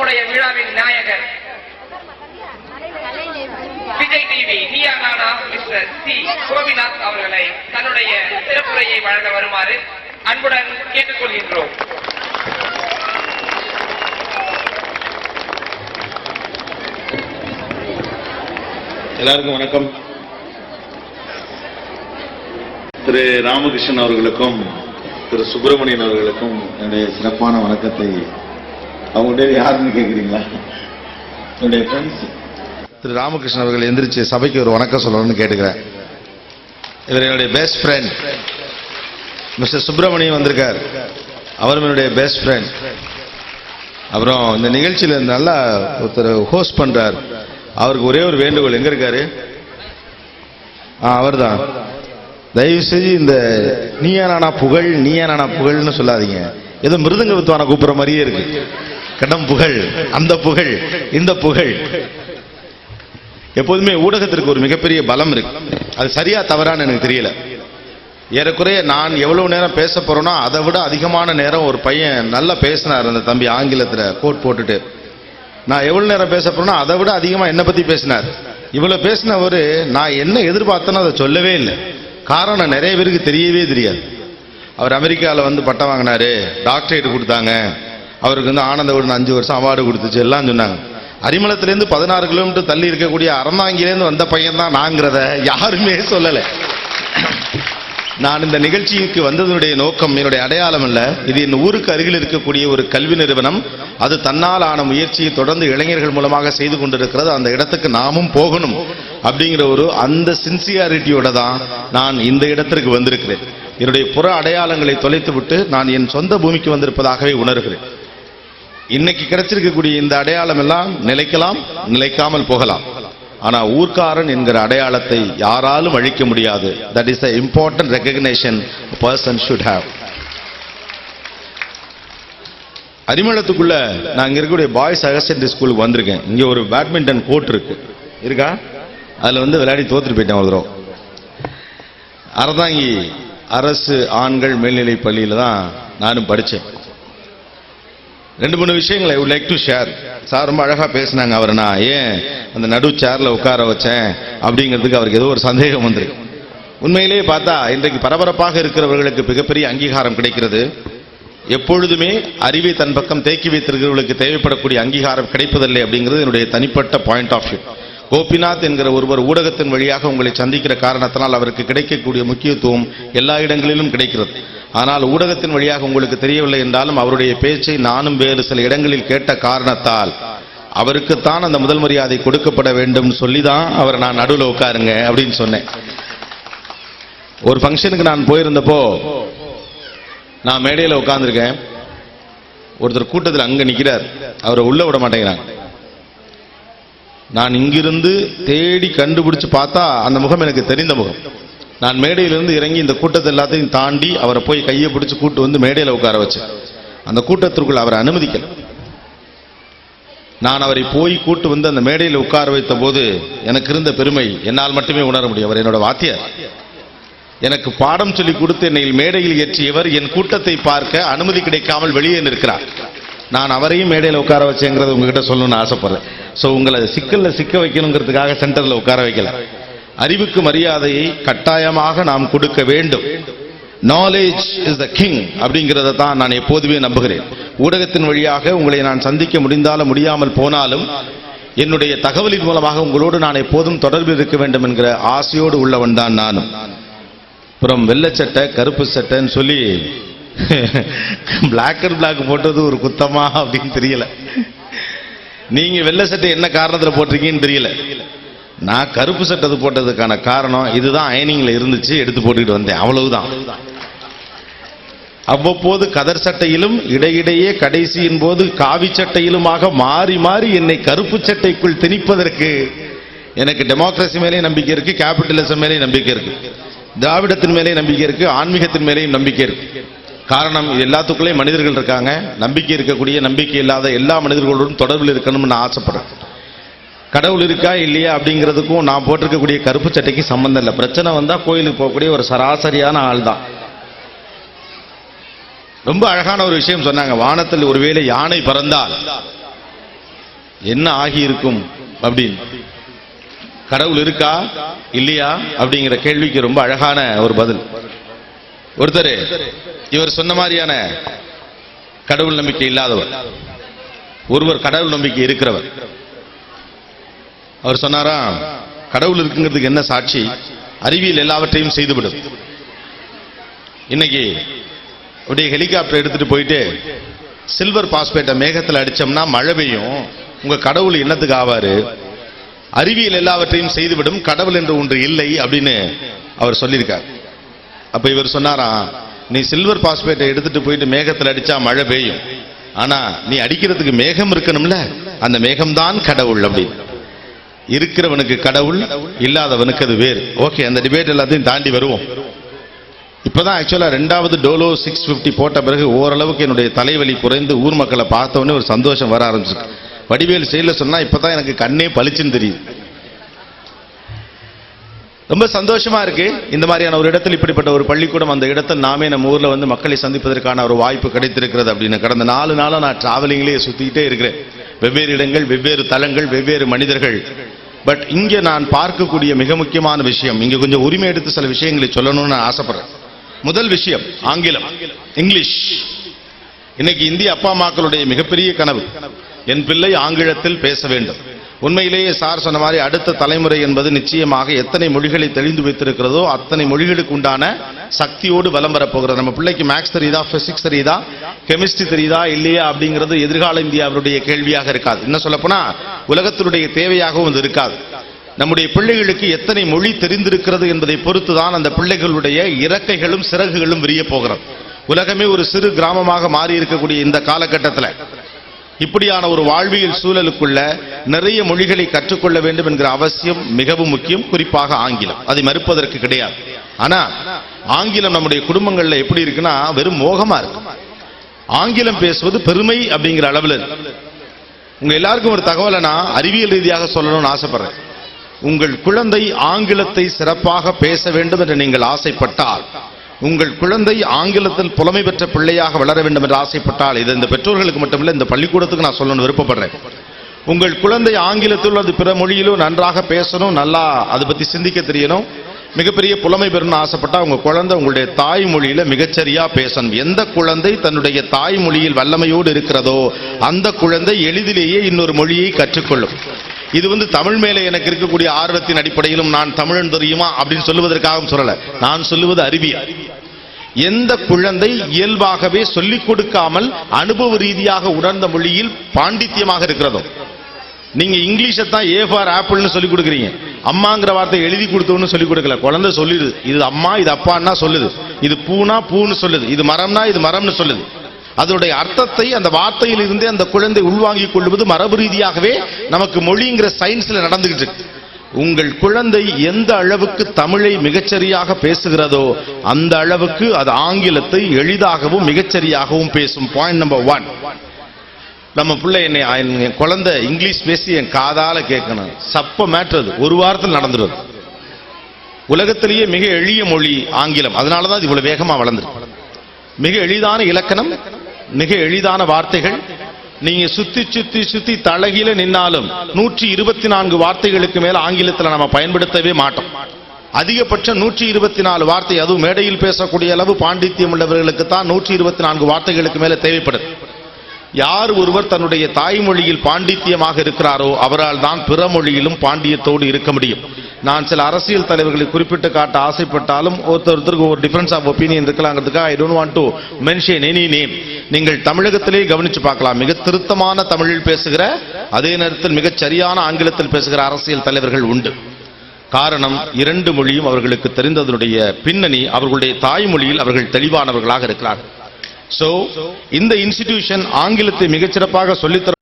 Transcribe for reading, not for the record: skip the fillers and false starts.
நம்முடைய விழாவின் நாயகர் Vijay TV Neeya Naana mister C Gopinath அவர்களை தன்னுடைய சிறப்புரையை வழங்க வருமாறு அன்புடன் கேட்டுக்கொள்கின்றோம். எல்லாருக்கும் வணக்கம். திரு ராமகிருஷ்ணன் அவர்களுக்கும் திரு சுப்பிரமணியன் அவர்களுக்கும் என்னுடைய சிறப்பான வணக்கத்தை. அவங்களுடைய யாருன்னு கேட்குறீங்களா? என்னுடைய ஃப்ரெண்ட்ஸ். திரு ராமகிருஷ்ணன் அவர்கள் எந்திரிச்சு சபைக்கு ஒரு வணக்கம் சொல்லணும்னு கேட்டுக்கிறேன். இவர் என்னுடைய பெஸ்ட் ஃப்ரெண்ட். மிஸ்டர் சுப்பிரமணியன் வந்திருக்கார், அவரும் என்னுடைய பெஸ்ட் ஃப்ரெண்ட். அப்புறம் இந்த நிகழ்ச்சியில் நல்லா ஒருத்தர் ஹோஸ்ட் பண்றார். அவருக்கு ஒரே ஒரு வேண்டுகோள், எங்க இருக்காரு? அவர் தான். தயவு செஞ்சு இந்த நீயா நானா புகழ்னு சொல்லாதீங்க. ஏதோ மிருதங்க வித்வான கூப்பிடுற மாதிரியே இருக்கு. கடம் புகழ், அந்த புகழ், இந்த புகழ். எப்போதுமே ஊடகத்திற்கு ஒரு மிகப்பெரிய பலம் இருக்கு. அது சரியா தவறான்னு எனக்கு தெரியல. ஏறக்குறைய நான் எவ்வளவு நேரம் பேச போறேனோ அதை விட அதிகமான நேரம் ஒரு பையன் நல்லா பேசினார். அந்த தம்பி ஆங்கிலத்தில் கோட் போட்டுட்டு, நான் எவ்வளவு நேரம் பேச போறேனோ அதை விட அதிகமா என்னை பத்தி பேசினார். இவ்வளவு பேசினவர் நான் என்ன எதிர்பார்த்தேனோ அதை சொல்லவே இல்லை. காரணம் நிறைய பேருக்கு தெரியவே தெரியாது. அவர் அமெரிக்காவில் வந்து பட்டம் வாங்கினாரு, டாக்டரேட் கொடுத்தாங்க, அவருக்கு வந்து ஆனந்த விடன் 5 வருஷம் அவார்டு கொடுத்துச்சு எல்லாம் சொன்னாங்க. அரிமளத்திலேருந்து 16 கிலோமீட்டர் தள்ளி இருக்கக்கூடிய அறந்தாங்கிலேருந்து வந்த பையன் தான் நாங்கிறத யாருமே சொல்லலை. நான் இந்த நிகழ்ச்சிக்கு வந்ததனுடைய நோக்கம், என்னுடைய அடையாளம் அல்ல. இது என் ஊருக்கு அருகில் இருக்கக்கூடிய ஒரு கல்வி நிறுவனம். அது தன்னால் ஆன முயற்சியை தொடர்ந்து இளைஞர்கள் மூலமாக செய்து கொண்டிருக்கிறது. அந்த இடத்துக்கு நாமும் போகணும் அப்படிங்கிற அந்த சின்சியாரிட்டியோட தான் நான் இந்த இடத்திற்கு வந்திருக்கிறேன். என்னுடைய புற அடையாளங்களை தொலைத்து விட்டு நான் என் சொந்த பூமிக்கு வந்திருப்பதாகவே உணர்கிறேன். இன்னைக்கு கிடைச்சிருக்கக்கூடிய இந்த அடையாளம் எல்லாம் நிலைக்கலாம், நிலைக்காமல் போகலாம். ஆனா ஊர்க்காரன் என்கிற அடையாளத்தை யாராலும் அழிக்க முடியாது. That is the important recognition a person should have. அரிமளத்துக்குள்ள நான் இங்க இருக்கக்கூடிய பாய்ஸ் ஹையர் செகண்டரி ஸ்கூலுக்கு வந்திருக்கேன். இங்க ஒரு பேட்மிண்டன் கோர்ட் இருக்கா, அதுல வந்து விளையாடி தோத்துட்டு போயிட்டேன் ஒரு தடவை. அறந்தாங்கி அரசு ஆண்கள் மேல்நிலை பள்ளியில தான் நானும் படித்தேன். 2-3 விஷயங்களை I would like to share. Sir ரொம்ப அழகா பேசினாங்க. அவர் நான் ஏன் அந்த நடு சேர்ல உட்கார வச்சேன் அப்படிங்கிறதுக்கு அவருக்கு ஏதோ ஒரு சந்தேகம் வந்துருக்கு. உண்மையிலேயே பார்த்தா இன்றைக்கு பரபரப்பாக இருக்கிறவர்களுக்கு மிகப்பெரிய அங்கீகாரம் கிடைக்கிறது. எப்பொழுதுமே அறிவை தன் பக்கம் தேக்கி வைத்திருக்கிறவர்களுக்கு தேவைப்படக்கூடிய அங்கீகாரம் கிடைப்பதில்லை அப்படிங்கிறது என்னுடைய தனிப்பட்ட பாயிண்ட் ஆஃப் வியூ. கோபிநாத் என்கிற ஒருவர் ஊடகத்தின் வழியாக உங்களை சந்திக்கிற காரணத்தினால் அவருக்கு கிடைக்கக்கூடிய முக்கியத்துவம் எல்லா இடங்களிலும் கிடைக்கிறது. ஆனால் ஊடகத்தின் வழியாக உங்களுக்கு தெரியவில்லை என்றாலும் அவருடைய பேச்சை நானும் வேறு சில இடங்களில் கேட்ட காரணத்தால் அவருக்குத்தான் அந்த முதல் மரியாதை கொடுக்கப்பட வேண்டும் சொல்லிதான் அவரை நான் நடுவில் உட்காருங்க அப்படின்னு சொன்னேன். ஒரு ஃபங்க்ஷனுக்கு நான் போயிருந்தப்போ நான் மேடையில் உட்கார்ந்துருக்கேன். ஒருத்தர் கூட்டத்தில் அங்க நிற்கிறார், அவரை உள்ள விட மாட்டேங்கிறாங்க. நான் இங்கிருந்து தேடி கண்டுபிடிச்சு பார்த்தா அந்த முகம் எனக்கு தெரிந்த முகம். நான் மேடையிலிருந்து இறங்கி இந்த கூட்டத்தை எல்லாத்தையும் தாண்டி அவரை போய் கையை பிடிச்சு கூட்டு வந்து மேடையில் உட்கார வச்சேன். அந்த கூட்டத்திற்குள் அவரை அனுமதிக்கல. நான் அவரை போய் கூட்டு வந்து அந்த மேடையில் உட்கார வைத்த போது எனக்கு இருந்த பெருமை என்னால் மட்டுமே உணர முடியும். அவர் என்னோட வாத்தியார். எனக்கு பாடம் சொல்லி கொடுத்து என்னை மேடையில் ஏற்றியவர் என் கூட்டத்தை பார்க்க அனுமதி கிடைக்காமல் வெளியே நிற்கிறார். நான் அவரையும் மேடையில் உட்கார வச்சேங்கிறது உங்ககிட்ட சொல்லணும்னு ஆசைப்படுறேன். ஸோ உங்களை சிக்கல்ல சிக்க வைக்கணுங்கிறதுக்காக சென்டரில் உட்கார வைக்கல. அறிவுக்கு மரியாதையை கட்டாயமாக நாம் கொடுக்க வேண்டும். நாலேஜ் இஸ் த கிங் அப்படிங்கிறத தான் நான் எப்போதுமே நம்புகிறேன். ஊடகத்தின் வழியாக உங்களை நான் சந்திக்க முடிந்தாலும் முடியாமல் போனாலும் என்னுடைய தகவலின் மூலமாக உங்களோடு நான் எப்போதும் தொடர்பில் இருக்க வேண்டும் என்கிற ஆசையோடு உள்ளவன் தான் நானும். அப்புறம் வெள்ளை சட்டை கருப்பு சட்டைன்னு சொல்லி பிளாக் அண்ட் பிளாக் போட்டது ஒரு குத்தமா அப்படின்னு தெரியல. நீங்க வெள்ளை சட்டை என்ன காரணத்தில் போட்டிருக்கீங்கன்னு தெரியல. நான் கருப்பு சட்டை போட்டதுக்கான காரணம் இதுதான், அயனிங்ல இருந்துச்சு, எடுத்து போட்டுக்கிட்டு வந்தேன், அவ்வளவுதான். அவ்வப்போது கதர் சட்டையிலும் இடையிடையே கடைசியின் போது காவி சட்டையிலுமாக மாறி மாறி என்னை கருப்பு சட்டைக்குள் திணிப்பதற்கு எனக்கு டெமோக்ரஸி மேலே நம்பிக்கை இருக்கு, கேபிட்டலிசம் மேலே நம்பிக்கை இருக்கு, திராவிடத்தின் மேலே நம்பிக்கை இருக்கு, ஆன்மீகத்தின் மேலேயும் நம்பிக்கை இருக்கு. காரணம், எல்லாத்துக்குள்ளேயும் மனிதர்கள் இருக்காங்க. நம்பிக்கை இருக்கக்கூடிய நம்பிக்கை இல்லாத எல்லா மனிதர்களோடும் தொடர்பில் இருக்கணும்னு நான் ஆசைப்படுறேன். கடவுள் இருக்கா இல்லையா அப்படிங்கிறதுக்கும் நான் போட்டிருக்கக்கூடிய கருப்பு சட்டைக்கு சம்பந்தம் இல்லை. பிரச்சனை வந்தா கோயிலுக்கு போகக்கூடிய ஒரு சராசரியான ஆள் தான். ரொம்ப அழகான ஒரு விஷயம் சொன்னாங்க. வானத்தில் ஒருவேளை யானை பறந்தால் என்ன ஆகியிருக்கும் அப்படின்னு. கடவுள் இருக்கா இல்லையா அப்படிங்கிற கேள்விக்கு ரொம்ப அழகான ஒரு பதில். ஒருத்தர் இவர் சொன்ன மாதிரியான கடவுள் நம்பிக்கை இல்லாதவர், ஒருவர் கடவுள் நம்பிக்கை இருக்கிறவர். அவர் சொன்னாரா, கடவுள் இருக்குங்கிறதுக்கு என்ன சாட்சி? அறிவியல் எல்லாவற்றையும் செய்துவிடும். இன்னைக்கு அப்படியே ஹெலிகாப்டர் எடுத்துட்டு போயிட்டு சில்வர் பாஸ்பேட்டை மேகத்தில் அடிச்சோம்னா மழை பெய்யும். உங்க கடவுள் என்னத்துக்கு ஆவாரு? அறிவியல் எல்லாவற்றையும் செய்துவிடும், கடவுள் என்று ஒன்று இல்லை அப்படின்னு அவர் சொல்லியிருக்கார். அப்ப இவர் சொன்னாரா, நீ சில்வர் பாஸ்பேட்டை எடுத்துட்டு போயிட்டு மேகத்தில் அடிச்சா மழை பெய்யும், ஆனா நீ அடிக்கிறதுக்கு மேகம் இருக்கணும்ல, அந்த மேகம்தான் கடவுள் அப்படின்னு. இருக்கிறவனுக்கு கடவுள், இல்லாதவனுக்கு அது வேறு. ஓகே, அந்த டிபேட் எல்லாத்தையும் தாண்டி வருவோம். இப்பதான் ஆக்சுவலா 2வது டோலோ 650 போட்ட பிறகு ஓரளவுக்கு என்னுடைய தலைவலி குறைந்து ஊர் மக்களை பார்த்த உடனே ஒரு சந்தோஷம் வர ஆரம்பிச்சு. வடிவேல் ஸ்டைல்ல சொன்னா இப்பதான் எனக்கு கண்ணே பளிச்சுன்னு தெரியுது. ரொம்ப சந்தோஷமா இருக்கு. இந்த மாதிரியான ஒரு இடத்தில் இப்படிப்பட்ட ஒரு பள்ளிக்கூடம், அந்த இடத்தில் நாமே நம்ம ஊர்ல வந்து மக்களை சந்திப்பதற்கான ஒரு வாய்ப்பு கிடைத்திருக்கிறது அப்படின்னு. கடந்த 4 நாளா நான் டிராவலிங்லேயே சுத்திக்கிட்டே இருக்கிறேன். வெவ்வேறு இடங்கள், வெவ்வேறு தலங்கள், வெவ்வேறு மனிதர்கள். பட் இங்க நான் பார்க்கக்கூடிய மிக முக்கியமான விஷயம், இங்க கொஞ்சம் உரிமை எடுத்து சில விஷயங்களை சொல்லணும்னு நான் ஆசைப்படுறேன். முதல் விஷயம் ஆங்கிலம், இங்கிலீஷ். இன்னைக்கு இந்திய அப்பா அம்மாக்களுடைய மிகப்பெரிய கனவு, என் பிள்ளை ஆங்கிலத்தில் பேச வேண்டும். உண்மையிலேயே சார் சொன்ன மாதிரி அடுத்த தலைமுறை என்பது நிச்சயமாக எத்தனை மொழிகளை தெளிந்து வைத்திருக்கிறதோ அத்தனை மொழிகளுக்கு உண்டான சக்தியோடு வலம் வரப்போகிறது. நம்ம பிள்ளைக்கு மேக்ஸ் தெரியுதா, பிசிக்ஸ் தெரியுதா, கெமிஸ்ட்ரி தெரியுதா இல்லையா அப்படிங்கிறது எதிர்கால இந்தியாவுடைய கேள்வியாக இருக்காது. என்ன சொல்லப்போனா உலகத்தினுடைய தேவையாகவும் அது இருக்காது. நம்முடைய பிள்ளைகளுக்கு எத்தனை மொழி தெரிந்திருக்கிறது என்பதை பொறுத்துதான் அந்த பிள்ளைகளுடைய இறக்கைகளும் சிறகுகளும் விரிய போகிறது. உலகமே ஒரு சிறு கிராமமாக மாறி இருக்கக்கூடிய இந்த காலகட்டத்தில் இப்படியான ஒரு வாழ்வியல் சூழலுக்குள்ள நிறைய மொழிகளை கற்றுக்கொள்ள வேண்டும் என்கிற அவசியம் மிகவும் முக்கியம். குறிப்பாக ஆங்கிலம், அதை மறுப்பதற்கு கிடையாது. ஆனா ஆங்கிலம் நம்முடைய குடும்பங்கள்ல எப்படி இருக்குன்னா வெறும் மோகமா இருக்கு. ஆங்கிலம் பேசுவது பெருமை அப்படிங்கிற அளவில் இருக்கு. உங்க எல்லாருக்கும் ஒரு தகவலை நான் அறிவியல் ரீதியாக சொல்லணும்னு ஆசைப்படுறேன். உங்கள் குழந்தை ஆங்கிலத்தை சிறப்பாக பேச வேண்டும் என்று நீங்கள் ஆசைப்பட்டால், உங்கள் குழந்தை ஆங்கிலத்தில் புலமை பெற்ற பிள்ளையாக வளர வேண்டும் என்று ஆசைப்பட்டால், இது இந்த பெற்றோர்களுக்கு மட்டுமில்லை, இந்த பள்ளிக்கூடத்துக்கு நான் சொல்லணும்னு விருப்பப்படுறேன். உங்கள் குழந்தை ஆங்கிலத்தில் அது பிற மொழியிலும் நன்றாக பேசணும், நல்லா அதை பத்தி சிந்திக்க தெரியணும், மிகப்பெரிய புலமை பெறணும்னு ஆசைப்பட்டா உங்க குழந்தை உங்களுடைய தாய்மொழியில மிகச்சரியா பேசணும். எந்த குழந்தை தன்னுடைய தாய்மொழியில் வல்லமையோடு இருக்கிறதோ அந்த குழந்தை எளிதிலேயே இன்னொரு மொழியை கற்றுக்கொள்ளும். இது தமிழ் மேலே எனக்கு இருக்கக்கூடிய ஆர்வத்தின் அடிப்படையிலும் நான் தமிழன் தெரியுமா அப்படின்னு சொல்லுவதற்காகவும் சொல்லல, நான் சொல்லுவது அறிவியல். எந்த குழந்தை இயல்பாகவே சொல்லிக் கொடுக்காமல் அனுபவ ரீதியாக உணர்ந்த மொழியில் பாண்டித்யமாக இருக்கிறதோ, நீங்க இங்கிலீஷை தான் ஏ ஃபார் ஆப்பிள்னு சொல்லிக் கொடுக்குறீங்க, அம்மாங்கிற வார்த்தை எழுதி கொடுத்தோன்னு சொல்லிக் கொடுக்கல. குழந்தை சொல்லிடுது, இது அம்மா இது அப்பான்னா சொல்லுது, இது பூனா பூன்னு சொல்லுது, இது மரம்னா இது மரம்னு சொல்லுது. அதனுடைய அர்த்தத்தை அந்த வார்த்தையில் இருந்தே அந்த குழந்தை உள்வாங்கிக் கொள்வது மரபு ரீதியாகவே நமக்கு மொழிங்கிற சயின்ஸ்ல நடந்துகிட்டு இருக்கு. உங்கள் குழந்தை எந்த அளவுக்கு தமிழை மிகச்சரியாக பேசுகிறதோ அந்த அளவுக்கு அது ஆங்கிலத்தை எளிதாகவும் மிகச்சரியாகவும் பேசும். Point number 1. நம்ம பிள்ளை என் குழந்தை இங்கிலீஷ் பேசி என் காதால கேட்கணும், சப்ப மேட்டர். ஒரு வாரத்தில் நடந்துடும். உலகத்திலேயே மிக எளிய மொழி ஆங்கிலம், அதனாலதான் இது இவ்வளவு வேகமா வளர்ந்துருக்கு. மிக எளிதான இலக்கணம், மிக எளிதான வார்த்தைகள். நீங்க சுத்தி சுத்தி சுத்தி தலகில நின்னாலும் 124 வார்த்தைகளுக்கு மேல ஆங்கிலத்தில் நம்ம பயன்படுத்தவே மாட்டோம். அதிகபட்சம் 124 வார்த்தை, அதுவும் மேடையில் பேசக்கூடிய அளவு பாண்டித்யம் உள்ளவர்களுக்கு தான் 124 வார்த்தைகளுக்கு மேல தேவைப்படுது. யார் ஒருவர் தன்னுடைய தாய்மொழியில் பாண்டித்யமாக இருக்கிறாரோ அவரால் தான் பிற மொழியிலும் பாண்டியத்தோடு இருக்க முடியும். நான் சில அரசியல் தலைவர்களை குறிப்பிட்டு காட்ட ஆசைப்பட்டாலும் ஒருத்தருக்கு ஒரு டிஃபரன்ஸ் ஆஃப் ஒப்பீனியன் இருக்கலாங்கிறதுக்காக I don't want to mention any name. நீங்கள் தமிழகத்திலே கவனிச்சு பார்க்கலாம், மிக திருத்தமான தமிழில் பேசுகிற அதே நேரத்தில் மிகச் சரியான ஆங்கிலத்தில் பேசுகிற அரசியல் தலைவர்கள் உண்டு. காரணம், 2 மொழியும் அவர்களுக்கு தெரிந்ததனுடைய பின்னணி, அவர்களுடைய தாய்மொழியில் அவர்கள் தெளிவானவர்களாக இருக்கிறார்கள். சோ இந்த இன்ஸ்டிடியூஷன் ஆங்கிலத்தை மிகச்சிறப்பாக சொல்லித்தர